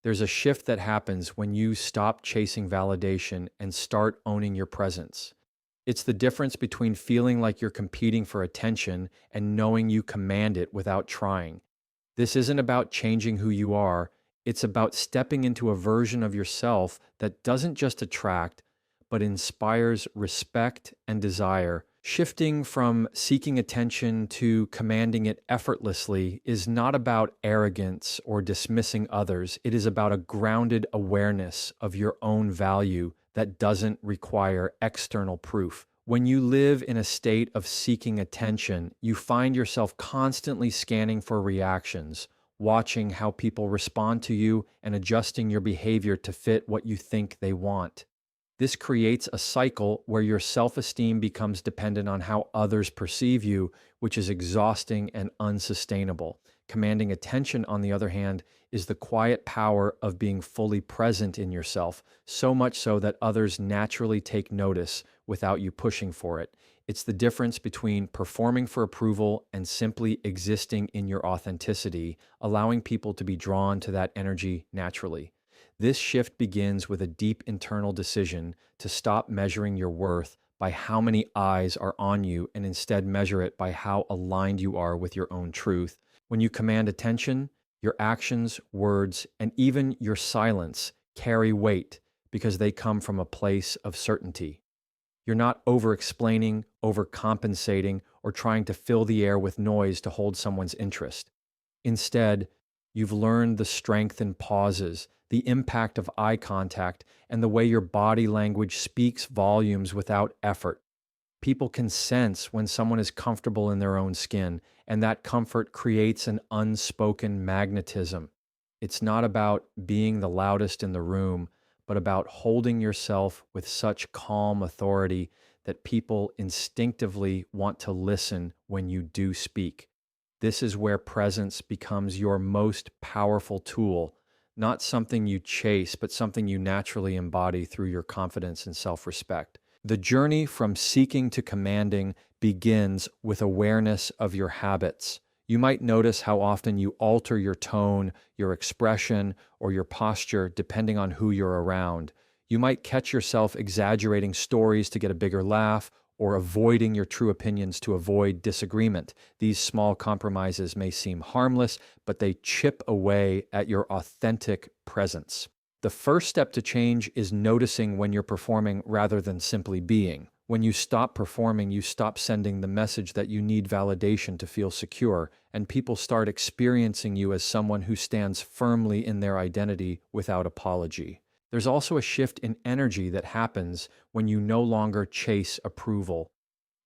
There's a shift that happens when you stop chasing validation and start owning your presence. It's the difference between feeling like you're competing for attention and knowing you command it without trying. This isn't about changing who you are, it's about stepping into a version of yourself that doesn't just attract, but inspires respect and desire. Shifting from seeking attention to commanding it effortlessly is not about arrogance or dismissing others. It is about a grounded awareness of your own value that doesn't require external proof. When you live in a state of seeking attention, you find yourself constantly scanning for reactions, watching how people respond to you, and adjusting your behavior to fit what you think they want. This creates a cycle where your self-esteem becomes dependent on how others perceive you, which is exhausting and unsustainable. Commanding attention, on the other hand, is the quiet power of being fully present in yourself, so much so that others naturally take notice without you pushing for it. It's the difference between performing for approval and simply existing in your authenticity, allowing people to be drawn to that energy naturally. This shift begins with a deep internal decision to stop measuring your worth by how many eyes are on you and instead measure it by how aligned you are with your own truth. When you command attention, your actions, words, and even your silence carry weight because they come from a place of certainty. You're not over-explaining, overcompensating, or trying to fill the air with noise to hold someone's interest. Instead, you've learned the strength in pauses, the impact of eye contact, and the way your body language speaks volumes without effort. People can sense when someone is comfortable in their own skin, and that comfort creates an unspoken magnetism. It's not about being the loudest in the room, but about holding yourself with such calm authority that people instinctively want to listen when you do speak. This is where presence becomes your most powerful tool, not something you chase, but something you naturally embody through your confidence and self-respect. The journey from seeking to commanding begins with awareness of your habits. You might notice how often you alter your tone, your expression, or your posture depending on who you're around. You might catch yourself exaggerating stories to get a bigger laugh or avoiding your true opinions to avoid disagreement. These small compromises may seem harmless, but they chip away at your authentic presence. The first step to change is noticing when you're performing rather than simply being. When you stop performing, you stop sending the message that you need validation to feel secure, and people start experiencing you as someone who stands firmly in their identity without apology. There's also a shift in energy that happens when you no longer chase approval.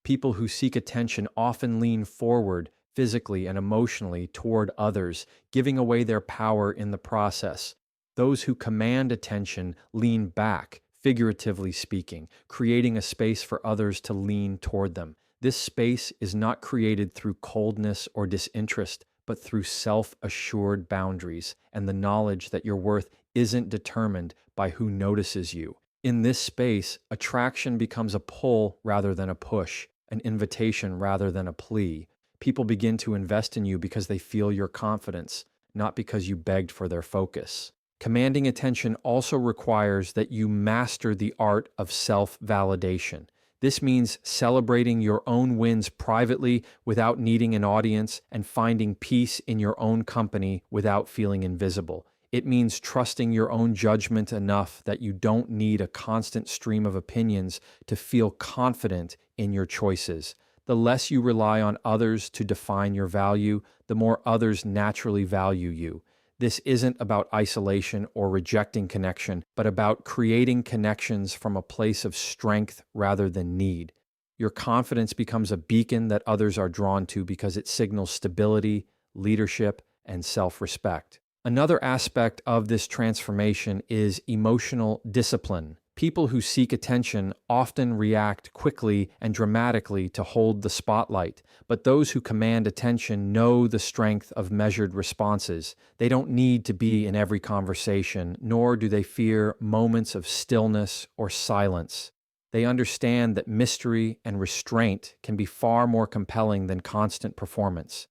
People who seek attention often lean forward physically and emotionally toward others, giving away their power in the process. Those who command attention lean back, figuratively speaking, creating a space for others to lean toward them. This space is not created through coldness or disinterest, but through self-assured boundaries and the knowledge that your worth isn't determined by who notices you. In this space, attraction becomes a pull rather than a push, an invitation rather than a plea. People begin to invest in you because they feel your confidence, not because you begged for their focus. Commanding attention also requires that you master the art of self-validation. This means celebrating your own wins privately without needing an audience and finding peace in your own company without feeling invisible. It means trusting your own judgment enough that you don't need a constant stream of opinions to feel confident in your choices. The less you rely on others to define your value, the more others naturally value you. This isn't about isolation or rejecting connection, but about creating connections from a place of strength rather than need. Your confidence becomes a beacon that others are drawn to because it signals stability, leadership, and self-respect. Another aspect of this transformation is emotional discipline. People who seek attention often react quickly and dramatically to hold the spotlight, but those who command attention know the strength of measured responses. They don't need to be in every conversation, nor do they fear moments of stillness or silence. They understand that mystery and restraint can be far more compelling than constant performance.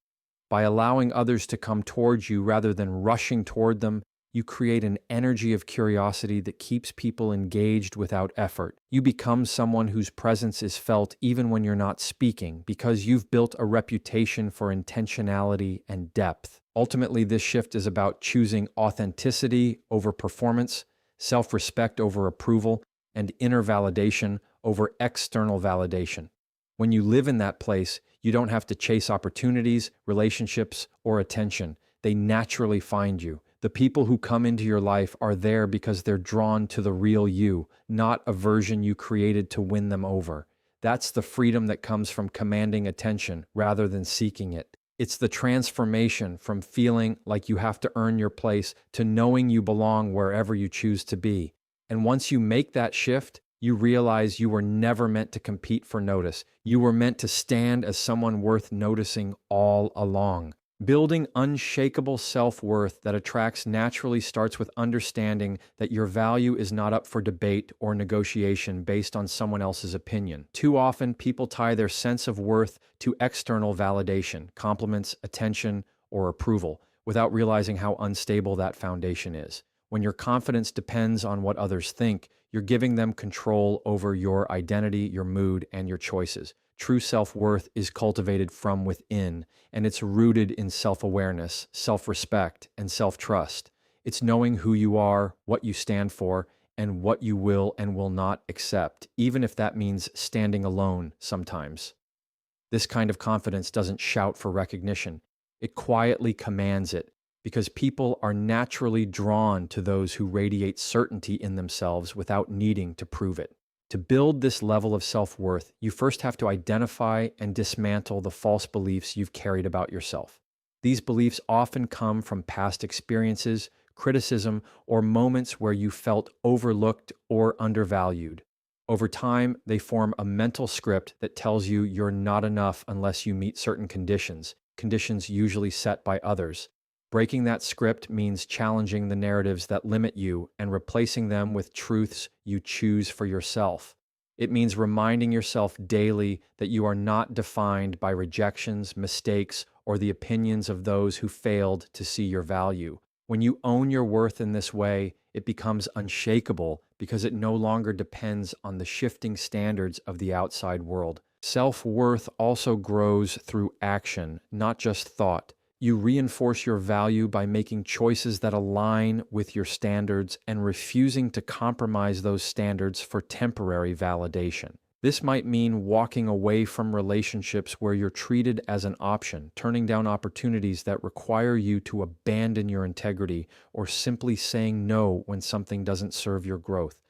By allowing others to come towards you rather than rushing toward them, You create an energy of curiosity that keeps people engaged without effort. You become someone whose presence is felt even when you're not speaking because you've built a reputation for intentionality and depth. Ultimately, this shift is about choosing authenticity over performance, self-respect over approval, and inner validation over external validation. When you live in that place, you don't have to chase opportunities, relationships, or attention. They naturally find you. The people who come into your life are there because they're drawn to the real you, not a version you created to win them over. That's the freedom that comes from commanding attention rather than seeking it. It's the transformation from feeling like you have to earn your place to knowing you belong wherever you choose to be. And once you make that shift, you realize you were never meant to compete for notice. You were meant to stand as someone worth noticing all along. Building unshakable self-worth that attracts naturally starts with understanding that your value is not up for debate or negotiation based on someone else's opinion. Too often, people tie their sense of worth to external validation, compliments, attention, or approval, without realizing how unstable that foundation is. When your confidence depends on what others think, you're giving them control over your identity, your mood, and your choices. True self-worth is cultivated from within, and it's rooted in self-awareness, self-respect, and self-trust. It's knowing who you are, what you stand for, and what you will and will not accept, even if that means standing alone sometimes. This kind of confidence doesn't shout for recognition. It quietly commands it, because people are naturally drawn to those who radiate certainty in themselves without needing to prove it. To build this level of self-worth, you first have to identify and dismantle the false beliefs you've carried about yourself. These beliefs often come from past experiences, criticism, or moments where you felt overlooked or undervalued. Over time, they form a mental script that tells you you're not enough unless you meet certain conditions usually set by others. Breaking that script means challenging the narratives that limit you and replacing them with truths you choose for yourself. It means reminding yourself daily that you are not defined by rejections, mistakes, or the opinions of those who failed to see your value. When you own your worth in this way, it becomes unshakable because it no longer depends on the shifting standards of the outside world. Self-worth also grows through action, not just thought. You reinforce your value by making choices that align with your standards and refusing to compromise those standards for temporary validation. This might mean walking away from relationships where you're treated as an option, turning down opportunities that require you to abandon your integrity, or simply saying no when something doesn't serve your growth.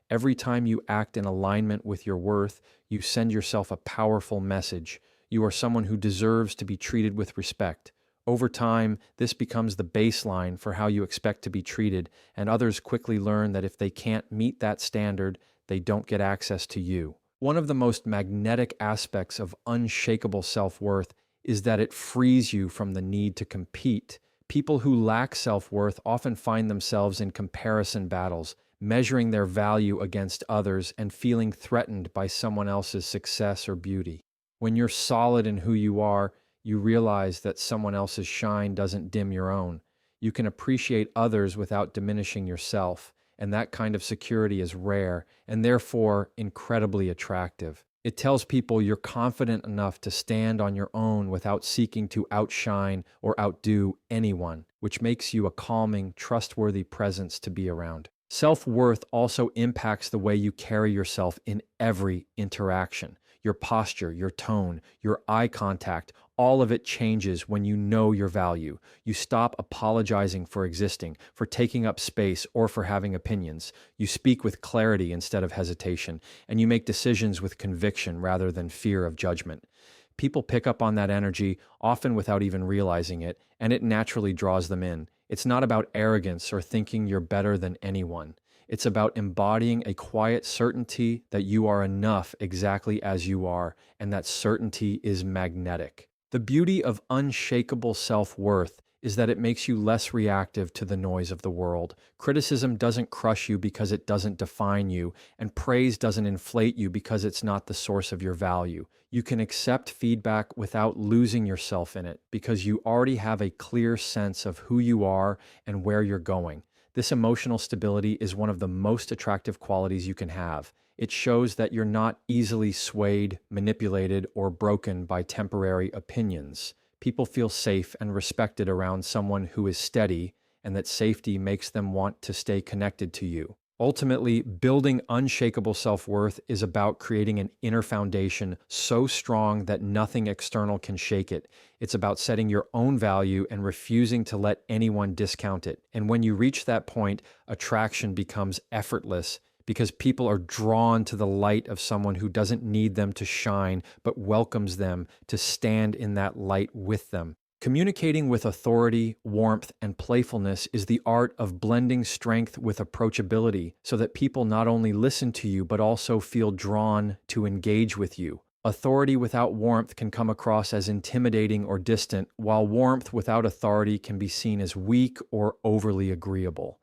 Every time you act in alignment with your worth, you send yourself a powerful message. You are someone who deserves to be treated with respect. Over time, this becomes the baseline for how you expect to be treated, and others quickly learn that if they can't meet that standard, they don't get access to you. One of the most magnetic aspects of unshakable self-worth is that it frees you from the need to compete. People who lack self-worth often find themselves in comparison battles, measuring their value against others and feeling threatened by someone else's success or beauty. When you're solid in who you are, you realize that someone else's shine doesn't dim your own. You can appreciate others without diminishing yourself, and that kind of security is rare and therefore incredibly attractive. It tells people you're confident enough to stand on your own without seeking to outshine or outdo anyone, which makes you a calming, trustworthy presence to be around. Self-worth also impacts the way you carry yourself in every interaction. Your posture, your tone, your eye contact, all of it changes when you know your value. You stop apologizing for existing, for taking up space, or for having opinions. You speak with clarity instead of hesitation, and you make decisions with conviction rather than fear of judgment. People pick up on that energy, often without even realizing it, and it naturally draws them in. It's not about arrogance or thinking you're better than anyone. It's about embodying a quiet certainty that you are enough exactly as you are, and that certainty is magnetic. The beauty of unshakable self-worth is that it makes you less reactive to the noise of the world. Criticism doesn't crush you because it doesn't define you, and praise doesn't inflate you because it's not the source of your value. You can accept feedback without losing yourself in it because you already have a clear sense of who you are and where you're going. This emotional stability is one of the most attractive qualities you can have. It shows that you're not easily swayed, manipulated, or broken by temporary opinions. People feel safe and respected around someone who is steady, and that safety makes them want to stay connected to you. Ultimately, building unshakable self-worth is about creating an inner foundation so strong that nothing external can shake it. It's about setting your own value and refusing to let anyone discount it. And when you reach that point, attraction becomes effortless because people are drawn to the light of someone who doesn't need them to shine, but welcomes them to stand in that light with them. Communicating with authority, warmth, and playfulness is the art of blending strength with approachability so that people not only listen to you but also feel drawn to engage with you. Authority without warmth can come across as intimidating or distant, while warmth without authority can be seen as weak or overly agreeable.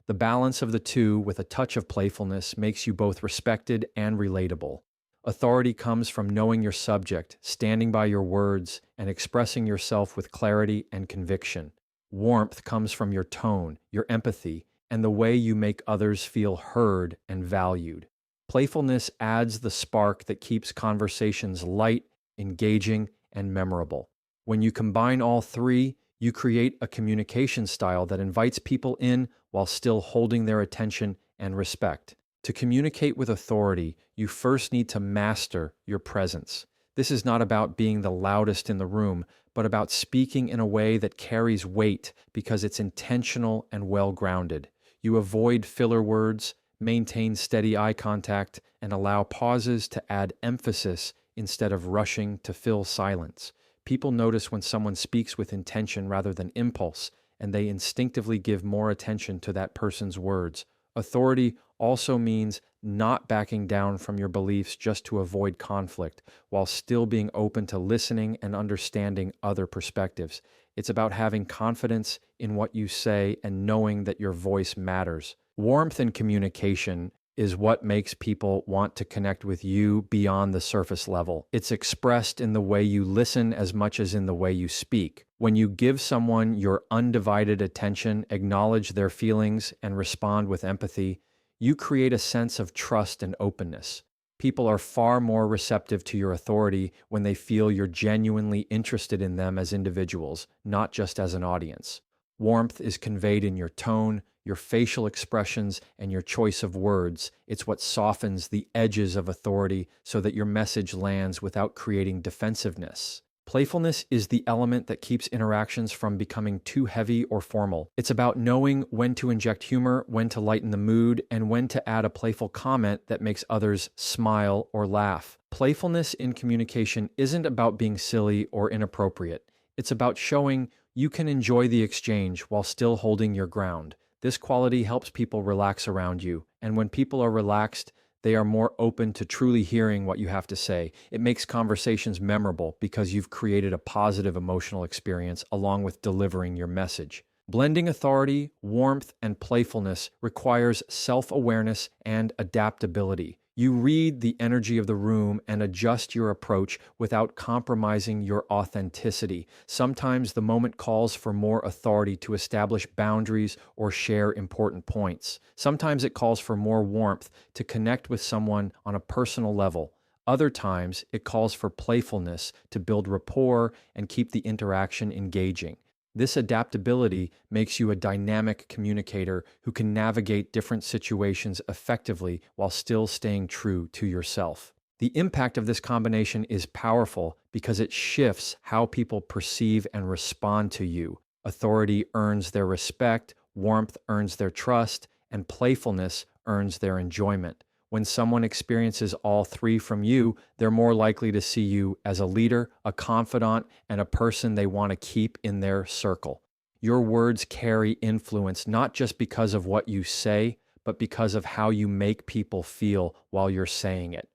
The balance of the two, with a touch of playfulness, makes you both respected and relatable. Authority comes from knowing your subject, standing by your words, and expressing yourself with clarity and conviction. Warmth comes from your tone, your empathy, and the way you make others feel heard and valued. Playfulness adds the spark that keeps conversations light, engaging, and memorable. When you combine all three, you create a communication style that invites people in while still holding their attention and respect. To communicate with authority, you first need to master your presence. This is not about being the loudest in the room, but about speaking in a way that carries weight because it's intentional and well-grounded. You avoid filler words, maintain steady eye contact, and allow pauses to add emphasis instead of rushing to fill silence. People notice when someone speaks with intention rather than impulse, and they instinctively give more attention to that person's words. Authority also means not backing down from your beliefs just to avoid conflict, while still being open to listening and understanding other perspectives. It's about having confidence in what you say and knowing that your voice matters. Warmth in communication is what makes people want to connect with you beyond the surface level. It's expressed in the way you listen as much as in the way you speak. When you give someone your undivided attention, acknowledge their feelings, and respond with empathy, you create a sense of trust and openness. People are far more receptive to your authority when they feel you're genuinely interested in them as individuals, not just as an audience. Warmth is conveyed in your tone, your facial expressions, and your choice of words. It's what softens the edges of authority so that your message lands without creating defensiveness. Playfulness is the element that keeps interactions from becoming too heavy or formal. It's about knowing when to inject humor, when to lighten the mood, and when to add a playful comment that makes others smile or laugh. Playfulness in communication isn't about being silly or inappropriate. It's about showing you can enjoy the exchange while still holding your ground. This quality helps people relax around you, and when people are relaxed, they are more open to truly hearing what you have to say. It makes conversations memorable because you've created a positive emotional experience along with delivering your message. Blending authority, warmth, and playfulness requires self-awareness and adaptability. You read the energy of the room and adjust your approach without compromising your authenticity. Sometimes the moment calls for more authority to establish boundaries or share important points. Sometimes it calls for more warmth to connect with someone on a personal level. Other times it calls for playfulness to build rapport and keep the interaction engaging. This adaptability makes you a dynamic communicator who can navigate different situations effectively while still staying true to yourself. The impact of this combination is powerful because it shifts how people perceive and respond to you. Authority earns their respect, warmth earns their trust, and playfulness earns their enjoyment. When someone experiences all three from you, they're more likely to see you as a leader, a confidant, and a person they want to keep in their circle. Your words carry influence not just because of what you say, but because of how you make people feel while you're saying it.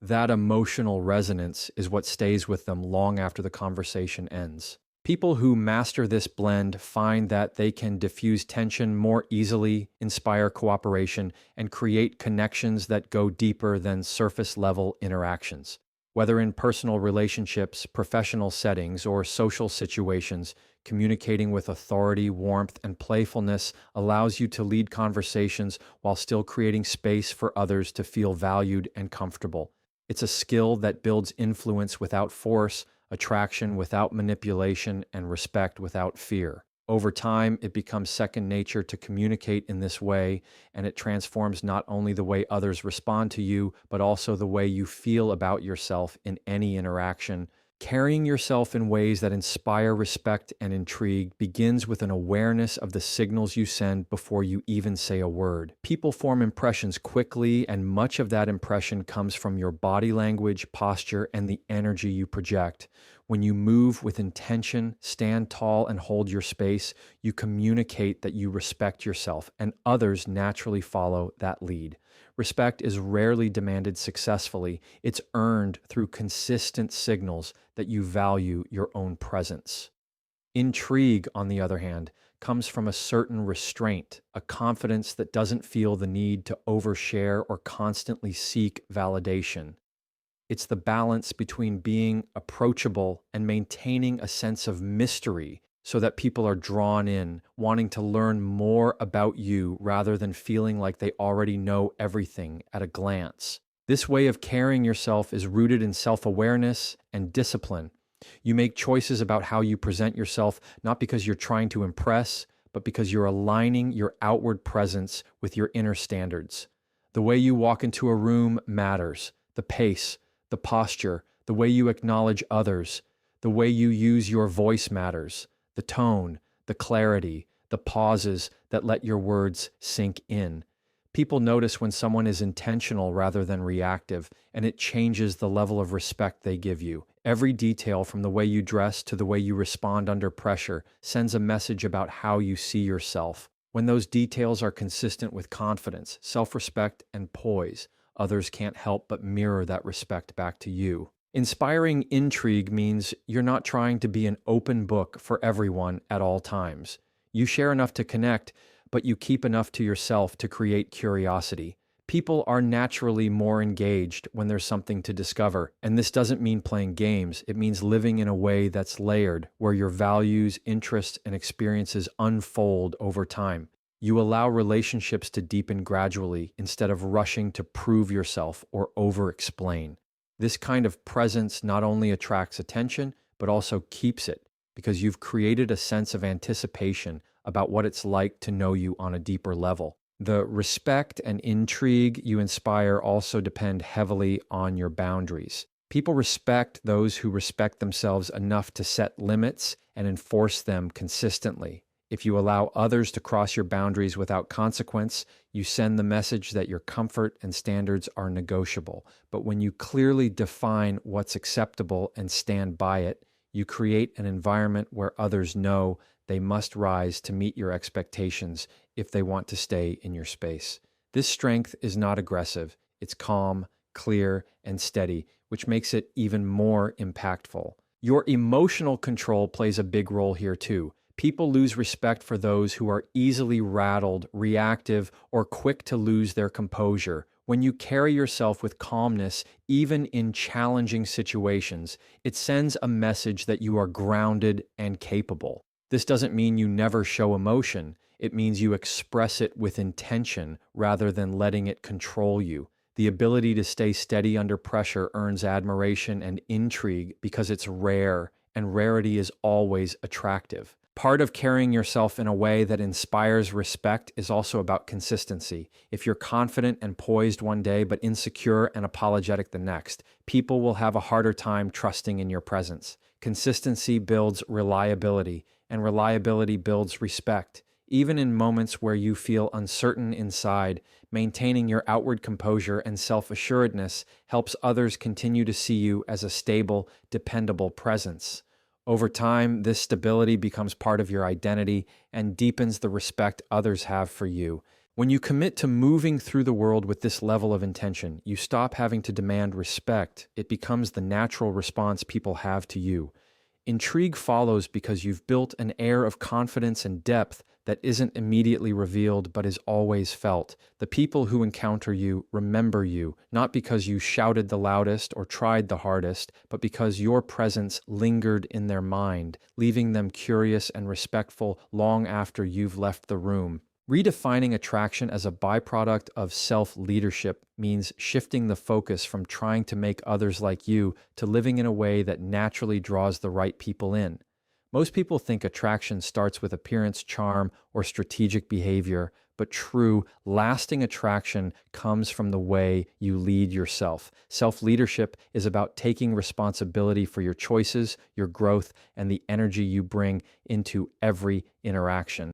That emotional resonance is what stays with them long after the conversation ends. People who master this blend find that they can diffuse tension more easily, inspire cooperation, and create connections that go deeper than surface-level interactions. Whether in personal relationships, professional settings, or social situations, communicating with authority, warmth, and playfulness allows you to lead conversations while still creating space for others to feel valued and comfortable. It's a skill that builds influence without force, attraction without manipulation, and respect without fear. Over time, it becomes second nature to communicate in this way, and it transforms not only the way others respond to you, but also the way you feel about yourself in any interaction. Carrying yourself in ways that inspire respect and intrigue begins with an awareness of the signals you send before you even say a word. People form impressions quickly, and much of that impression comes from your body language, posture, and the energy you project. When you move with intention, stand tall, and hold your space, you communicate that you respect yourself, and others naturally follow that lead. Respect is rarely demanded successfully. It's earned through consistent signals that you value your own presence. Intrigue, on the other hand, comes from a certain restraint, a confidence that doesn't feel the need to overshare or constantly seek validation. It's the balance between being approachable and maintaining a sense of mystery so that people are drawn in, wanting to learn more about you rather than feeling like they already know everything at a glance. This way of carrying yourself is rooted in self-awareness and discipline. You make choices about how you present yourself, not because you're trying to impress, but because you're aligning your outward presence with your inner standards. The way you walk into a room matters. The pace, the posture, the way you acknowledge others, the way you use your voice matters. The tone, the clarity, the pauses that let your words sink in. People notice when someone is intentional rather than reactive, and it changes the level of respect they give you. Every detail, from the way you dress to the way you respond under pressure, sends a message about how you see yourself. When those details are consistent with confidence, self-respect, and poise, others can't help but mirror that respect back to you. Inspiring intrigue means you're not trying to be an open book for everyone at all times. You share enough to connect, but you keep enough to yourself to create curiosity. People are naturally more engaged when there's something to discover, and this doesn't mean playing games. It means living in a way that's layered, where your values, interests, and experiences unfold over time. You allow relationships to deepen gradually instead of rushing to prove yourself or over-explain. This kind of presence not only attracts attention, but also keeps it, because you've created a sense of anticipation about what it's like to know you on a deeper level. The respect and intrigue you inspire also depend heavily on your boundaries. People respect those who respect themselves enough to set limits and enforce them consistently. If you allow others to cross your boundaries without consequence, you send the message that your comfort and standards are negotiable. But when you clearly define what's acceptable and stand by it, you create an environment where others know they must rise to meet your expectations if they want to stay in your space. This strength is not aggressive. It's calm, clear, and steady, which makes it even more impactful. Your emotional control plays a big role here too. People lose respect for those who are easily rattled, reactive, or quick to lose their composure. When you carry yourself with calmness, even in challenging situations, it sends a message that you are grounded and capable. This doesn't mean you never show emotion. It means you express it with intention rather than letting it control you. The ability to stay steady under pressure earns admiration and intrigue because it's rare, and rarity is always attractive. Part of carrying yourself in a way that inspires respect is also about consistency. If you're confident and poised one day but insecure and apologetic the next, people will have a harder time trusting in your presence. Consistency builds reliability, and reliability builds respect. Even in moments where you feel uncertain inside, maintaining your outward composure and self-assuredness helps others continue to see you as a stable, dependable presence. Over time, this stability becomes part of your identity and deepens the respect others have for you. When you commit to moving through the world with this level of intention, you stop having to demand respect. It becomes the natural response people have to you. Intrigue follows because you've built an air of confidence and depth that isn't immediately revealed but is always felt. The people who encounter you remember you, not because you shouted the loudest or tried the hardest, but because your presence lingered in their mind, leaving them curious and respectful long after you've left the room. Redefining attraction as a byproduct of self-leadership means shifting the focus from trying to make others like you to living in a way that naturally draws the right people in. Most people think attraction starts with appearance, charm, or strategic behavior, but true, lasting attraction comes from the way you lead yourself. Self-leadership is about taking responsibility for your choices, your growth, and the energy you bring into every interaction.